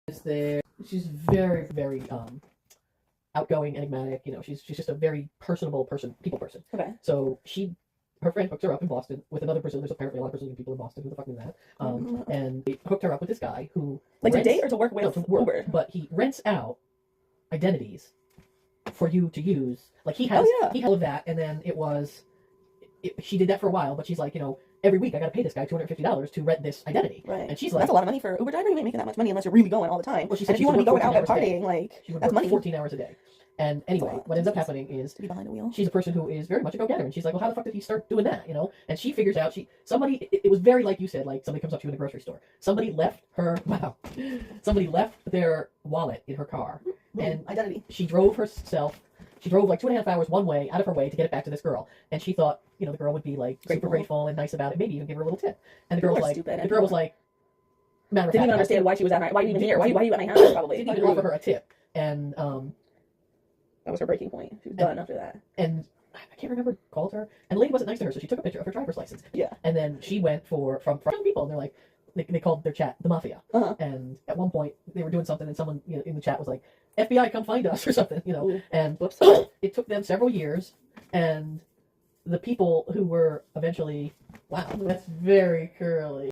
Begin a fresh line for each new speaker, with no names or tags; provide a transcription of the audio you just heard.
is there. She's very, very outgoing, enigmatic. You know, she's just a very personable people person.
Okay.
So her friend hooked her up in Boston with another Brazilian. There's apparently a lot of Brazilian people in Boston. Who the fuck knew that? And they hooked her up with this guy who
to date or to work with?
No, to work,
Uber.
but he rents out identities for you to use. Like he has all of that, and then she did that for a while, but she's like, every week I gotta pay this guy $250 to rent this identity.
Right.
And she's like,
that's a lot of money for an Uber driver. You ain't making that much money unless you're really going all the time.
Well, she said
if you want to be going out and
14 hours a day.
partying, like,
she would
that's
work
money.
14 hours a day. And anyway, what ends up happening is
to be behind the wheel.
she's a person who is very much a go-getter, and she's like, well, how the fuck did he start doing that? And she figures out it was very like you said, like somebody comes up to you in a grocery store. Somebody left their wallet in her car, and
identity.
She drove like 2.5 hours one way out of her way to get it back to this girl, and she thought, the girl would be like super grateful and nice about it, maybe even give her a little tip. And the girl was like, matter of fact,
didn't even understand why she was at my, why you even here, why you at my house, probably.
Didn't even offer her a tip, and
that was her breaking point. She was done after that.
And I can't remember who called her, and the lady wasn't nice to her, so she took a picture of her driver's license.
Yeah.
And then she went from people, and they're like, they called their chat the Mafia. And at one point they were doing something, and someone in the chat was like, FBI, come find us, or something,
Ooh.
And it took them several years, and the people who were eventually, wow, that's very curly.